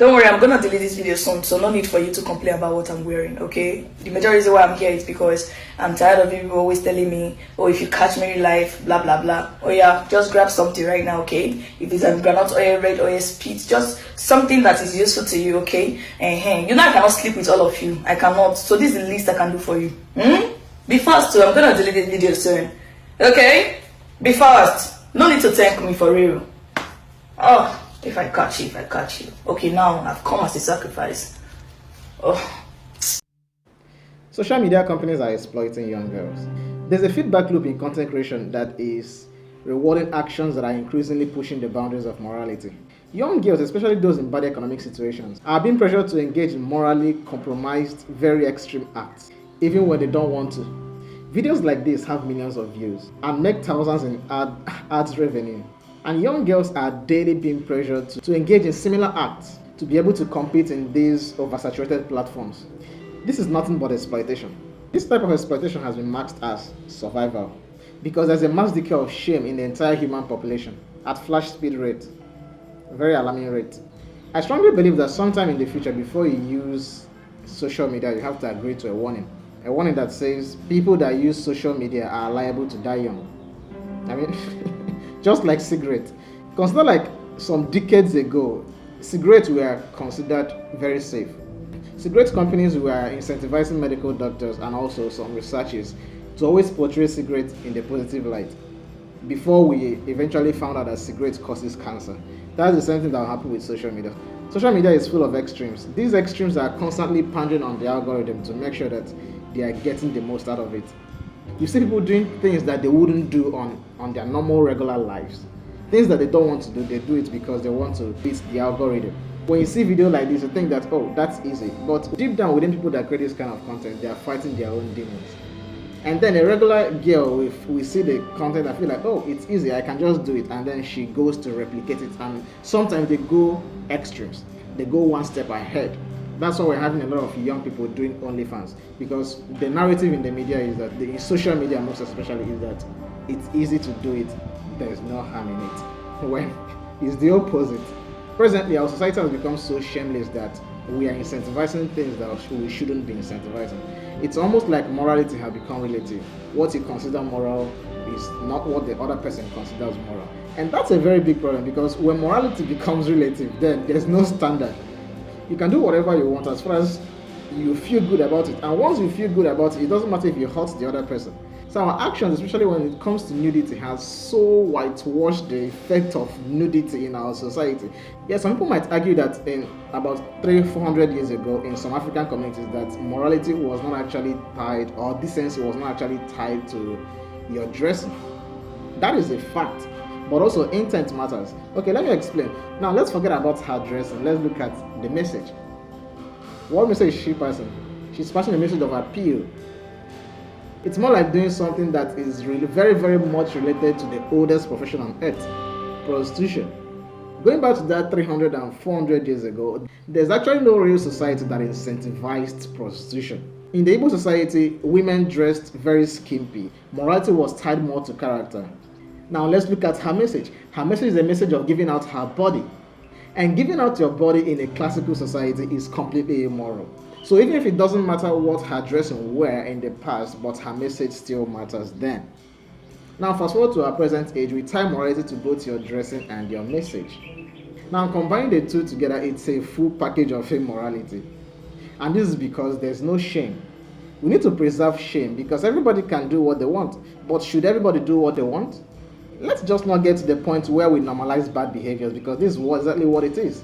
Don't worry, I'm gonna delete this video soon, so no need for you to complain about what I'm wearing, okay? The major reason why I'm here is because I'm tired of you always telling me, oh, if you catch me in life, blah blah blah. Oh yeah, just grab something right now, okay? If it's a granite oil, red oil, speed, just something that is useful to you, okay? And you know I cannot sleep with all of you. I cannot. So this is the least I can do for you. Be fast too. I'm gonna delete this video soon. Okay? Be fast. No need to thank me for real. Oh. If I catch you. Okay, now I've come as a sacrifice. Oh. Social media companies are exploiting young girls. There's a feedback loop in content creation that is rewarding actions that are increasingly pushing the boundaries of morality. Young girls, especially those in bad economic situations, are being pressured to engage in morally compromised, very extreme acts, even when they don't want to. Videos like this have millions of views and make thousands in ads revenue. And young girls are daily being pressured to engage in similar acts to be able to compete in these oversaturated platforms. This is nothing but exploitation. This type of exploitation has been marked as survival because there's a mass decay of shame in the entire human population at flash speed rate, a very alarming rate. I strongly believe that sometime in the future, before you use social media, you have to agree to a warning that says people that use social media are liable to die young. I mean, just like cigarettes. Consider like some decades ago, cigarettes were considered very safe. Cigarette companies were incentivizing medical doctors and also some researchers to always portray cigarettes in the positive light before we eventually found out that cigarettes causes cancer. That's the same thing that will happen with social media. Social media is full of extremes. These extremes are constantly pandering on the algorithm to make sure that they are getting the most out of it. You see people doing things that they wouldn't do on their normal regular lives. Things that they don't want to do, they do it because they want to beat the algorithm. When you see video like this, you think that, oh, that's easy. But deep down within people that create this kind of content, they are fighting their own demons. And then a regular girl, if we see the content, I feel like, oh, it's easy, I can just do it. And then she goes to replicate it. And sometimes they go extremes. They go one step ahead. That's why we're having a lot of young people doing OnlyFans, because the narrative in the media is that, in social media most especially, is that it's easy to do it, there's no harm in it. When it's the opposite. Presently, our society has become so shameless that we are incentivizing things that we shouldn't be incentivizing. It's almost like morality has become relative. What you consider moral is not what the other person considers moral. And that's a very big problem, because when morality becomes relative, then there's no standard. You can do whatever you want as far as you feel good about it. And once you feel good about it, it doesn't matter if you hurt the other person. So our actions, especially when it comes to nudity, has so whitewashed the effect of nudity in our society. Yeah, some people might argue that in about 300-400 years ago in some African communities that morality was not actually tied, or decency was not actually tied to your dressing. That is a fact. But also intent matters. Okay, let me explain. Now let's forget about her dressing. Let's look at the message. What message is she passing? She's passing a message of appeal. It's more like doing something that is really very, very much related to the oldest profession on earth, prostitution. Going back to that 300 and 400 years ago, there's actually no real society that incentivized prostitution. In the Igbo society, women dressed very skimpy. Morality was tied more to character. Now let's look at her message. Her message is a message of giving out her body. And giving out your body in a classical society is completely immoral. So even if it doesn't matter what her dressing were in the past, but her message still matters then. Now fast forward to our present age, we tie morality to both your dressing and your message. Now combining the two together, it's a full package of immorality. And this is because there's no shame. We need to preserve shame because everybody can do what they want. But should everybody do what they want? Let's just not get to the point where we normalize bad behaviors, because this is exactly what it is.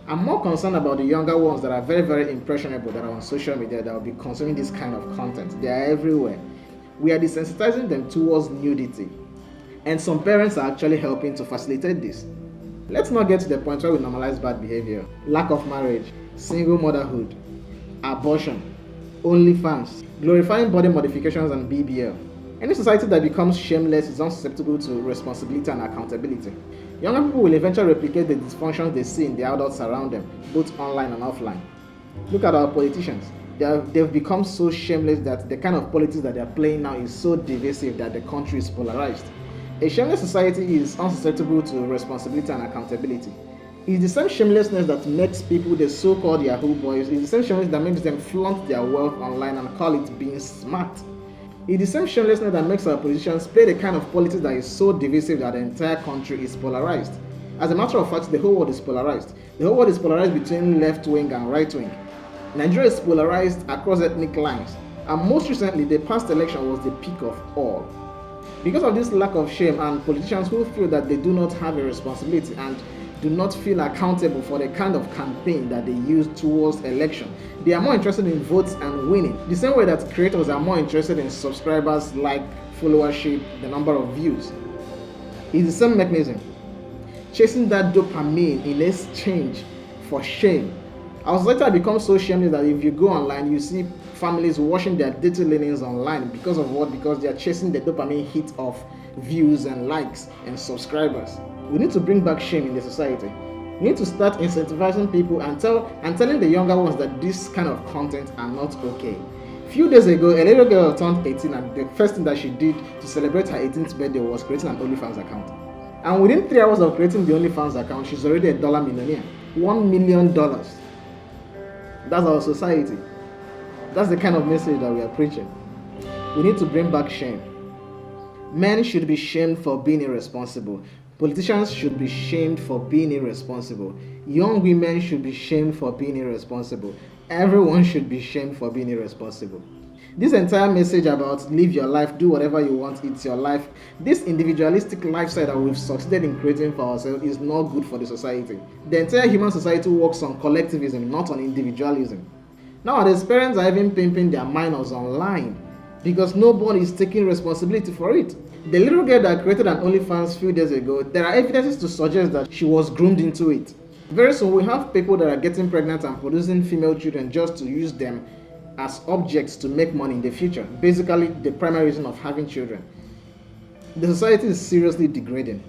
I'm more concerned about the younger ones that are very, very impressionable, that are on social media, that will be consuming this kind of content. They are everywhere. We are desensitizing them towards nudity. And some parents are actually helping to facilitate this. Let's not get to the point where we normalize bad behavior. Lack of marriage, single motherhood, abortion, OnlyFans, glorifying body modifications and BBL. Any society that becomes shameless is unsusceptible to responsibility and accountability. Younger people will eventually replicate the dysfunctions they see in the adults around them, both online and offline. Look at our politicians. They've become so shameless that the kind of politics that they're playing now is so divisive that the country is polarized. A shameless society is unsusceptible to responsibility and accountability. It's the same shamelessness that makes people the so-called Yahoo boys. It's the same shamelessness that makes them flaunt their wealth online and call it being smart. It's the same shamelessness that makes our politicians play the kind of politics that is so divisive that the entire country is polarized. As a matter of fact, the whole world is polarized. The whole world is polarized between left wing and right wing. Nigeria is polarized across ethnic lines. And most recently, the past election was the peak of all. Because of this lack of shame and politicians who feel that they do not have a responsibility and do not feel accountable for the kind of campaign that they use towards election, they are more interested in votes and winning. The same way that creators are more interested in subscribers, like, followership, the number of views. It's the same mechanism. Chasing that dopamine in exchange for shame. Our society becomes so shameless that if you go online, you see families washing their dirty linens online. Because of what? Because they are chasing the dopamine hit of views and likes and subscribers. We need to bring back shame in the society. We need to start incentivizing people and telling the younger ones that this kind of content are not okay. A few days ago, a little girl turned 18 and the first thing that she did to celebrate her 18th birthday was creating an OnlyFans account. And within 3 hours of creating the OnlyFans account, she's already a dollar millionaire. $1 million. That's our society. That's the kind of message that we are preaching. We need to bring back shame. Men should be shamed for being irresponsible. Politicians should be shamed for being irresponsible. Young women should be shamed for being irresponsible. Everyone should be shamed for being irresponsible. This entire message about live your life, do whatever you want, it's your life, this individualistic lifestyle that we've succeeded in creating for ourselves is not good for the society. The entire human society works on collectivism, not on individualism. Nowadays, parents are even pimping their minors online because nobody is taking responsibility for it. The little girl that created an OnlyFans a few days ago, there are evidences to suggest that she was groomed into it. Very soon, we have people that are getting pregnant and producing female children just to use them as objects to make money in the future. Basically, the primary reason of having children. The society is seriously degrading.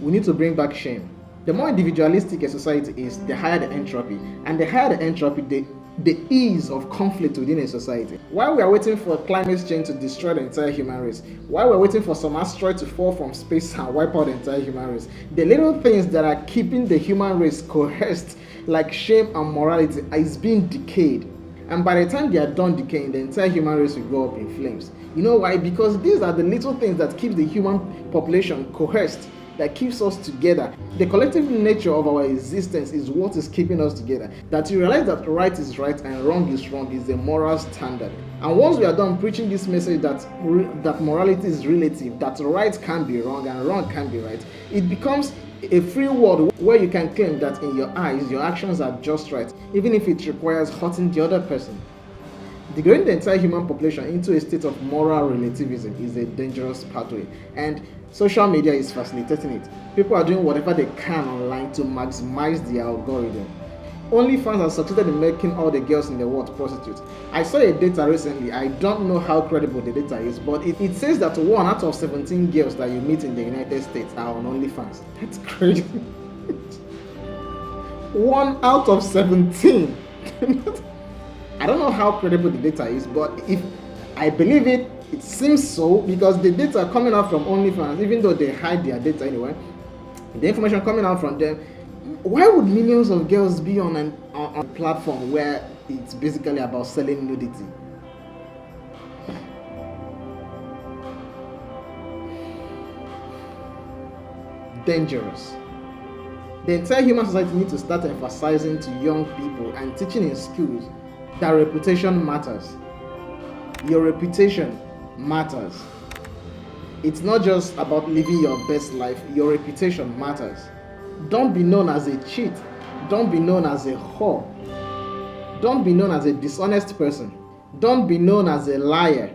We need to bring back shame. The more individualistic a society is, the higher the entropy. And the higher the entropy, the ease of conflict within a society. While we are waiting for climate change to destroy the entire human race, while we are waiting for some asteroid to fall from space and wipe out the entire human race, the little things that are keeping the human race coerced, like shame and morality, is being decayed. And by the time they are done decaying, the entire human race will go up in flames. You know why? Because these are the little things that keep the human population coerced, that keeps us together. The collective nature of our existence is what is keeping us together. That you realize that right is right and wrong is wrong is the moral standard. And once we are done preaching this message that morality is relative, that right can be wrong and wrong can be right, it becomes a free world where you can claim that in your eyes, your actions are just right, even if it requires hurting the other person. Degrading the entire human population into a state of moral relativism is a dangerous pathway, and social media is facilitating it. People are doing whatever they can online to maximize the algorithm. OnlyFans has succeeded in making all the girls in the world prostitutes. I saw a data recently. I don't know how credible the data is, but it says that 1 out of 17 girls that you meet in the United States are on OnlyFans. That's crazy. 1 out of 17. I don't know how credible the data is, but if I believe it, it seems so, because the data coming out from OnlyFans, even though they hide their data anyway, the information coming out from them, why would millions of girls be on a platform where it's basically about selling nudity? Dangerous. The entire human society needs to start emphasizing to young people and teaching in schools that reputation matters. Your reputation matters. It's not just about living your best life, your reputation matters. Don't be known as a cheat. Don't be known as a whore. Don't be known as a dishonest person. Don't be known as a liar.